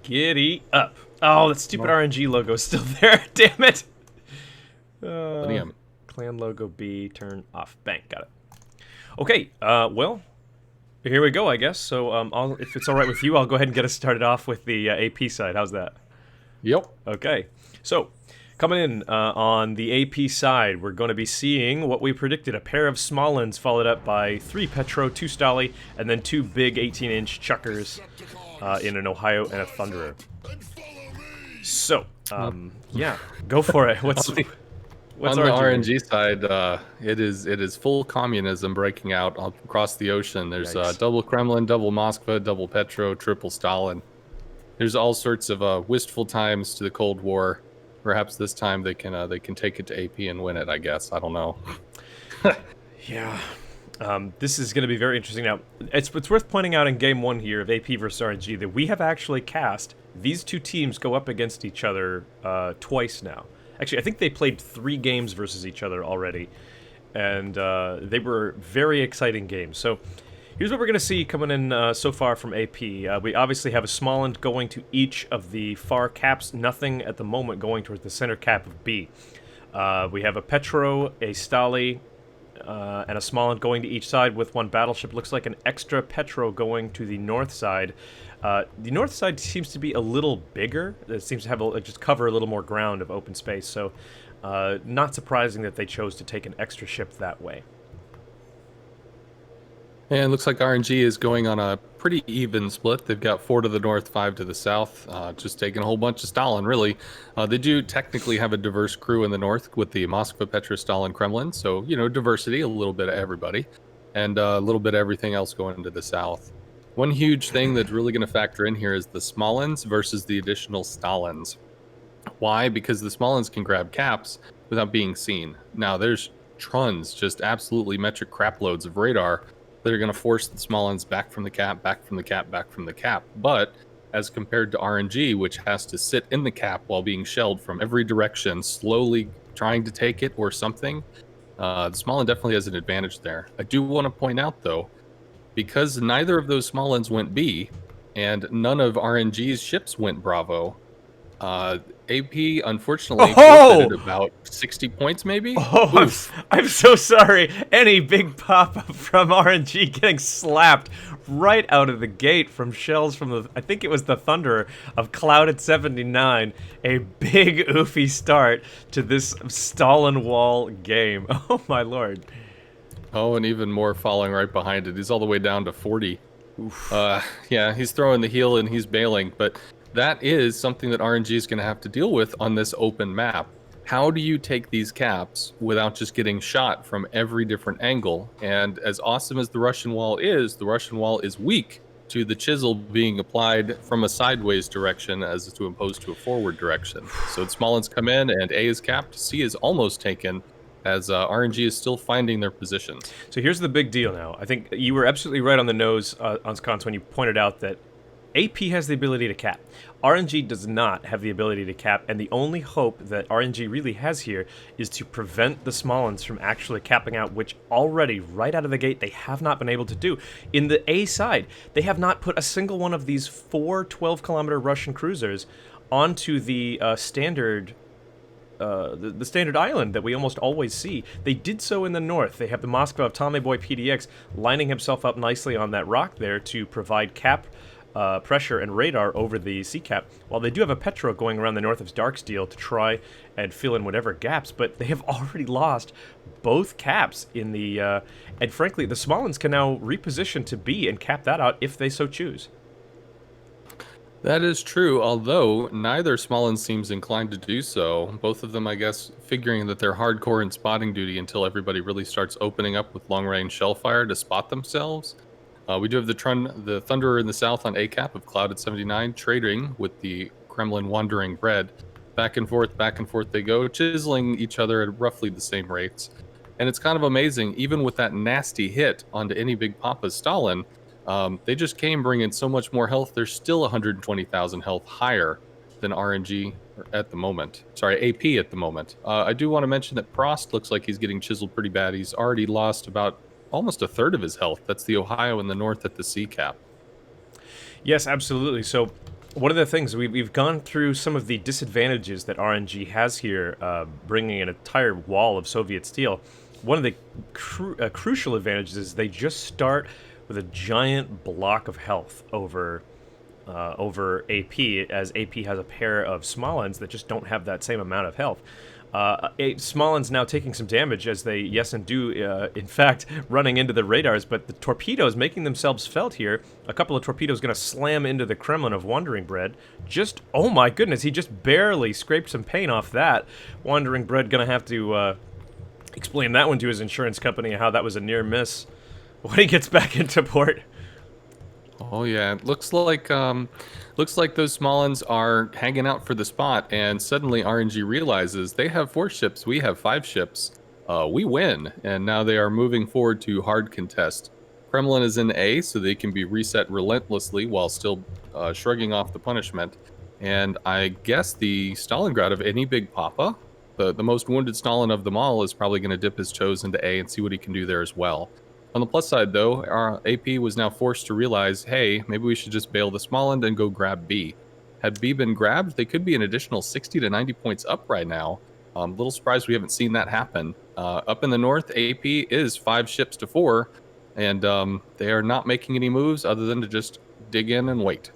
Giddy up. Oh, that stupid RNG logo is still there. Damn it. Millennium. Clan logo B, turn off. Bang, got it. Okay, well, here we go, I guess. So, if it's all right with you, I'll go ahead and get us started off with the AP side. How's that? Yep. Okay, so coming in on the AP side, we're going to be seeing what we predicted: a pair of Smalllands followed up by 3 Petro, 2 Stali, and then 2 big 18-inch chuckers in an Ohio and a Thunderer. So, yeah, go for it. What's On the RNG? RNG side, it is full communism breaking out across the ocean. There's Yikes. double Kremlin, double Moskva, double Petro, triple Stalin. There's all sorts of wistful times to the Cold War. Perhaps this time they can take it to AP and win it. I guess I don't know. Yeah. This is going to be very interesting. Now, it's worth pointing out in Game 1 here of AP versus RNG that we have actually cast these two teams go up against each other twice now. Actually, I think they played 3 games versus each other already, and they were very exciting games. So here's what we're going to see coming in so far from AP. We obviously have a Smallland going to each of the far caps, nothing at the moment going towards the center cap of B. We have a Petro, a Stali, and a Smallland going to each side with 1 battleship. Looks like an extra Petro going to the north side. The north side seems to be a little bigger. It seems to have just cover a little more ground of open space. So, not surprising that they chose to take an extra ship that way. And it looks like RNG is going on a pretty even split. They've got 4 to the north, 5 to the south, just taking a whole bunch of Stalin, really. They do technically have a diverse crew in the north with the Moskva, Petra, Stalin, Kremlin. So, diversity, a little bit of everybody, and a little bit of everything else going into the south. One huge thing that's really going to factor in here is the Smalllands versus the additional Stalins. Why? Because the Smalllands can grab caps without being seen. Now, there's tons, just absolutely metric crap loads of radar that are going to force the Smalllands back from the cap, back from the cap, back from the cap. But as compared to RNG, which has to sit in the cap while being shelled from every direction, slowly trying to take it or something, the Smallland definitely has an advantage there. I do want to point out, though, because neither of those Smalllands went B, and none of RNG's ships went Bravo, AP unfortunately forfeited about 60 points, maybe? Oh, I'm so sorry. Any big pop from RNG getting slapped right out of the gate from shells from the, I think it was the Thunderer of Clouded 79. A big oofy start to this Stalin Wall game. Oh my lord. Oh, and even more following right behind it. He's all the way down to 40. Yeah, he's throwing the heel and he's bailing, but that is something that RNG is going to have to deal with on this open map. How do you take these caps without just getting shot from every different angle? And as awesome as the Russian wall is weak to the chisel being applied from a sideways direction as to opposed to a forward direction. So Smalllands come in and A is capped, C is almost taken, as RNG is still finding their positions. So here's the big deal now. I think you were absolutely right on the nose, Onscons, when you pointed out that AP has the ability to cap. RNG does not have the ability to cap, and the only hope that RNG really has here is to prevent the Smalllands from actually capping out, which already, right out of the gate, they have not been able to do. In the A side, they have not put a single one of these 4 12-kilometer Russian cruisers onto the standard the standard island that we almost always see. They did so in the north. They have the Moskva of Tommy Boy PDX lining himself up nicely on that rock there to provide cap pressure and radar over the sea cap, while they do have a Petro going around the north of Darksteel to try and fill in whatever gaps, but they have already lost both caps in the and frankly the Smalllands can now reposition to B and cap that out if they so choose. That is true, although neither Smallland seems inclined to do so. Both of them, I guess, figuring that they're hardcore in spotting duty until everybody really starts opening up with long-range shell fire to spot themselves. We do have the Thunderer in the south on A-cap of Clouded 79, trading with the Kremlin Wandering Bread. Back and forth they go, chiseling each other at roughly the same rates. And it's kind of amazing, even with that nasty hit onto any Big Papa Stalin, they just came bringing so much more health. They're still 120,000 health higher than RNG at the moment. Sorry, AP at the moment. I do want to mention that Prost looks like he's getting chiseled pretty bad. He's already lost about almost a third of his health. That's the Ohio in the north at the sea cap. Yes, absolutely. So one of the things we've gone through some of the disadvantages that RNG has here, bringing an entire wall of Soviet steel. One of the crucial advantages is they just start with a giant block of health over AP, as AP has a pair of Smolens that just don't have that same amount of health. Smolens now taking some damage as they, yes and do, in fact, running into the radars, but the torpedoes making themselves felt here. A couple of torpedoes going to slam into the Kremlin of Wandering Bread. Just, oh my goodness, he just barely scraped some paint off that. Wandering Bread going to have to explain that one to his insurance company, how that was a near miss when he gets back into port. Oh yeah, it looks like those Smolens are hanging out for the spot, and suddenly RNG realizes they have 4 ships, we have 5 ships. We win, and now they are moving forward to hard contest. Kremlin is in A, so they can be reset relentlessly while still shrugging off the punishment. And I guess the Stalingrad of any big papa, the most wounded Stalin of them all, is probably going to dip his toes into A and see what he can do there as well. On the plus side, though, our AP was now forced to realize, hey, maybe we should just bail the Smolensk and go grab B. Had B been grabbed, they could be an additional 60 to 90 points up right now. Little surprised we haven't seen that happen. Up in the north, AP is 5 ships to 4, and they are not making any moves other than to just dig in and wait.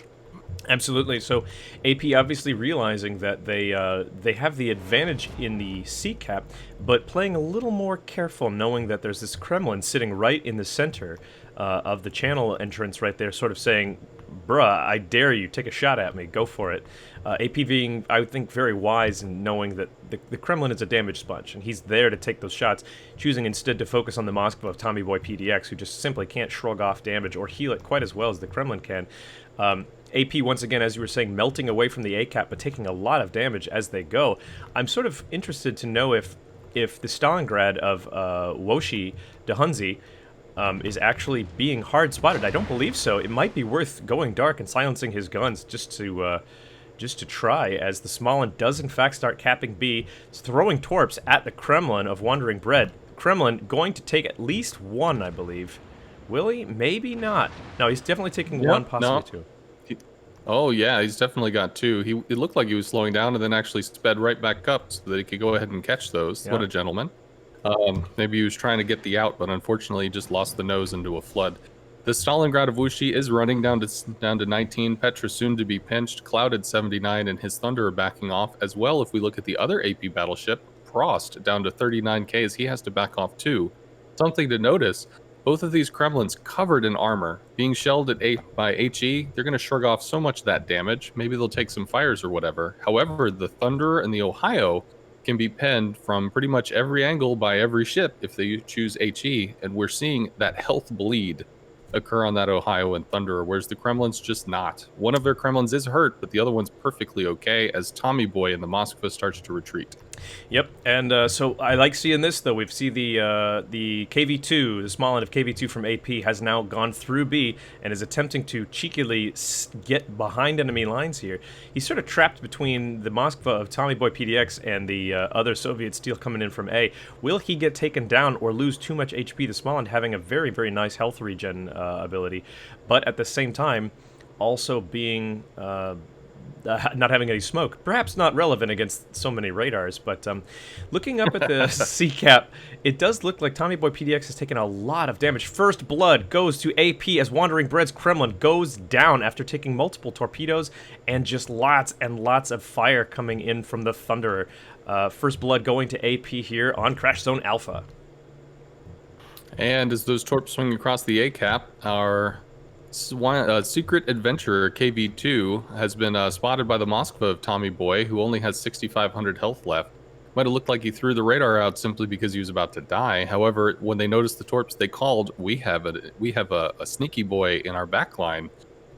Absolutely. So, AP obviously realizing that they have the advantage in the C cap, but playing a little more careful, knowing that there's this Kremlin sitting right in the center of the channel entrance, right there, sort of saying, "Bruh, I dare you, take a shot at me, go for it." AP being, I would think, very wise in knowing that the Kremlin is a damage sponge, and he's there to take those shots, choosing instead to focus on the Moskva of Tommy Boy PDX, who just simply can't shrug off damage or heal it quite as well as the Kremlin can. AP, once again, as you were saying, melting away from the A-cap, but taking a lot of damage as they go. I'm sort of interested to know if the Stalingrad of Woshi Dehunzi is actually being hard spotted. I don't believe so. It might be worth going dark and silencing his guns just to try, as the Smolen does in fact start capping B. It's throwing torps at the Kremlin of Wandering Bread. Kremlin going to take at least one, I believe. Will he? Maybe not. No, he's definitely taking one, possibly two. Oh yeah, he's definitely got 2. It looked like he was slowing down and then actually sped right back up so that he could go ahead and catch those. Yeah. What a gentleman. Maybe he was trying to get the out, but unfortunately he just lost the nose into a flood. The Stalingrad of Wuxi is running down to 19. Petra soon to be pinched. Clouded 79 and his Thunder are backing off as well. If we look at the other AP battleship, Prost down to 39k as he has to back off too. Something to notice. Both of these Kremlins covered in armor, being shelled by HE, they're going to shrug off so much of that damage. Maybe they'll take some fires or whatever. However, the Thunderer and the Ohio can be penned from pretty much every angle by every ship if they choose HE, and we're seeing that health bleed occur on that Ohio and Thunderer, whereas the Kremlin's just not. One of their Kremlins is hurt, but the other one's perfectly okay as Tommy Boy in the Moskva starts to retreat. Yep, and so I like seeing this, though. We've seen the KV-2, the small end of KV-2 from AP, has now gone through B and is attempting to cheekily get behind enemy lines here. He's sort of trapped between the Moskva of Tommy Boy PDX and the other Soviet steel coming in from A. Will he get taken down or lose too much HP? The small end having a very, very nice health regen ability, but at the same time also being... not having any smoke. Perhaps not relevant against so many radars, but looking up at the C-cap, it does look like Tommy Boy PDX has taken a lot of damage. First blood goes to AP as Wandering Bread's Kremlin goes down after taking multiple torpedoes and just lots and lots of fire coming in from the Thunderer. First blood going to AP here on Crash Zone Alpha. And as those torps swing across the A-cap, our... Secret Adventurer KV-2 has been spotted by the Moskva of Tommy Boy, who only has 6,500 health left. Might have looked like he threw the radar out simply because he was about to die. However, when they noticed the torps, they called, we have a sneaky boy in our backline,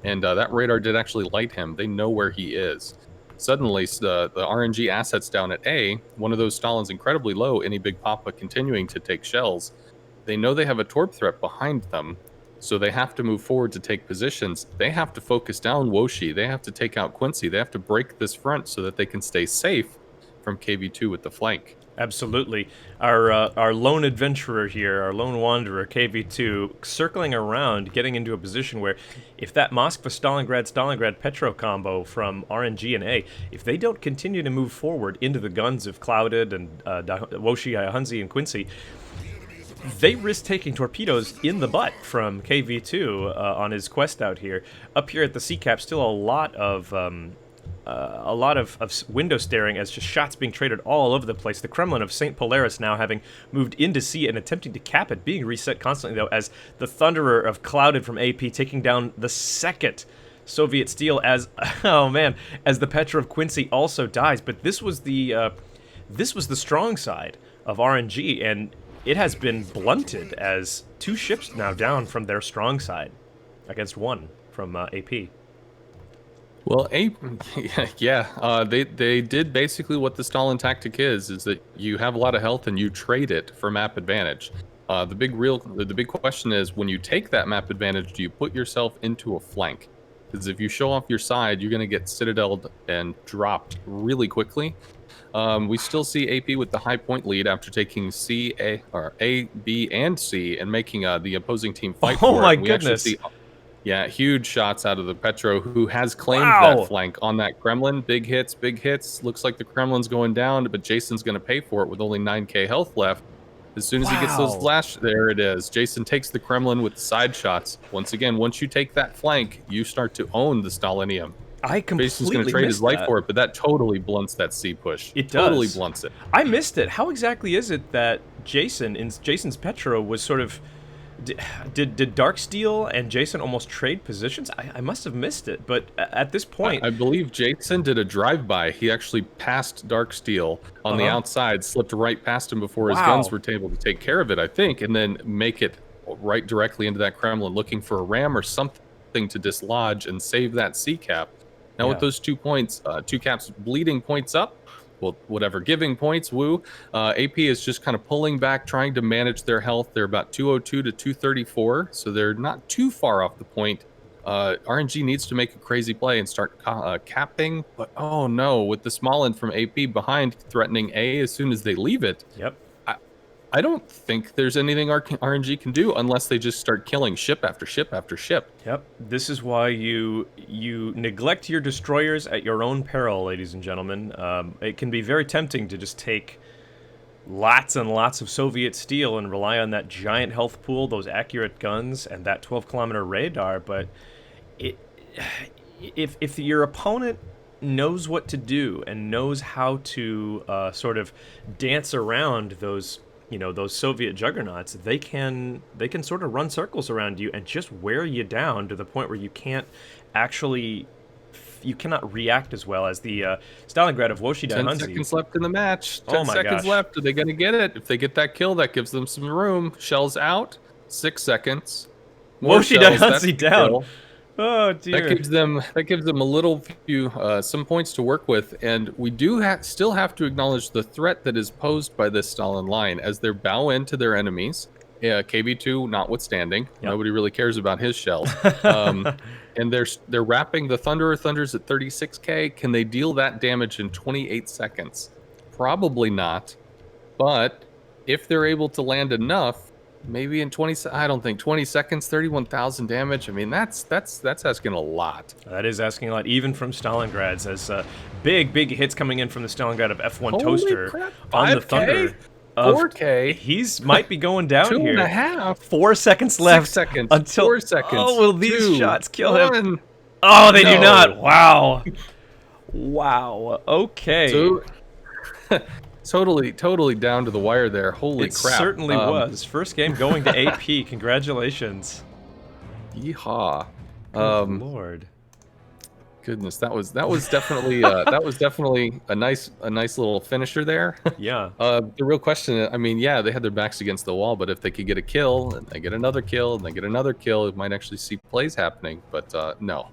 and that radar did actually light him. They know where he is. Suddenly, the RNG assets down at A, one of those Stalin's incredibly low, any Big Papa continuing to take shells. They know they have a torp threat behind them. So they have to move forward to take positions. They have to focus down Woshi. They have to take out Quincy. They have to break this front so that they can stay safe from KV-2 with the flank. Absolutely. Our lone adventurer here, our lone wanderer, KV2, circling around, getting into a position where if that Moskva-Stalingrad Petro combo from RNG and A, if they don't continue to move forward into the guns of Clouded and Woshi, Hunzi, and Quincy, they risk taking torpedoes in the butt from KV2 on his quest out here. Up here at the C-cap, still a lot of window staring as just shots being traded all over the place. The Kremlin of St. Polaris now having moved into C and attempting to cap it, being reset constantly, though, as the Thunderer of Clouded from AP taking down the second Soviet Steel as, oh man, as the Petra of Quincy also dies. But this was the strong side of RNG, and it has been blunted as 2 ships now down from their strong side against 1 from AP. Well, they did basically what the Stalin tactic is that you have a lot of health and you trade it for map advantage. The big question is, when you take that map advantage, do you put yourself into a flank? Because if you show off your side, you're going to get citadeled and dropped really quickly. We still see AP with the high point lead after taking A, B, and C and making the opposing team fight for it. Oh my goodness. Yeah, huge shots out of the Petro, who has claimed Wow. that flank on that Kremlin. Big hits, big hits. Looks like the Kremlin's going down, but Jason's going to pay for it with only 9k health left. As soon as he gets those flash, there it is. Jason takes the Kremlin with the side shots. Once again, once you take that flank, you start to own the Stalinium. I completely Jason's going to trade his life for it, but that totally blunts that C push. It totally does. blunts it. I missed it. How exactly is it that Jason's Petro was sort of... Did Darksteel and Jason almost trade positions? I must have missed it, but at this point... I believe Jason did a drive-by. He actually passed Darksteel on the outside, slipped right past him before his guns were able to take care of it, I think, and then make it right directly into that Kremlin, looking for a ram or something to dislodge and save that C-cap. Now with those 2 points, 2 caps bleeding points up, well, whatever, giving points, woo. AP is just kind of pulling back, trying to manage their health. They're about 202 to 234, so they're not too far off the point. RNG needs to make a crazy play and start capping, but oh no, with the Smolin from AP behind threatening A as soon as they leave it. Yep. I don't think there's anything RNG can do unless they just start killing ship after ship after ship. Yep. This is why you neglect your destroyers at your own peril, ladies and gentlemen. It can be very tempting to just take lots and lots of Soviet steel and rely on that giant health pool, those accurate guns, and that 12-kilometer radar, but if your opponent knows what to do and knows how to sort of dance around those Soviet juggernauts, they can sort of run circles around you and just wear you down to the point where you cannot react as well as the Stalingrad of Woshi 10 Hunzi. seconds left in the match. 10 my seconds gosh. left. Are they going to get it? If they get that kill, that gives them some room. Shells out. 6 seconds. More Woshi shells, that's Hunzi the down. kill. Oh dear. That gives them a little few some points to work with, and we do still have to acknowledge the threat that is posed by this Stalin line as they bow into their enemies. KB2 notwithstanding, nobody really cares about his shells, and they're wrapping the Thunders at 36k. Can they deal that damage in 28 seconds? Probably not, but if they're able to land enough. Maybe in 20. I don't think 20 seconds, 31,000 damage. I mean, that's asking a lot. That is asking a lot, even from Stalingrads, as big hits coming in from the Stalingrad of F1 Holy Toaster crap, on the 5K, Thunder. 4K. He's might be going down here. 2.5. 4 seconds left. 6 seconds. Until 4 seconds. Oh, will these 2, shots kill 1. him? Oh, they do No. not. Wow. Wow. Okay. So, totally down to the wire there. Holy it crap! certainly was. First game going to AP. Congratulations. Yeehaw! Good Lord. Goodness, that was definitely a nice little finisher there. Yeah. The real question, I mean, yeah, they had their backs against the wall, but if they could get a kill and they get another kill and they get another kill, it might actually see plays happening. But no,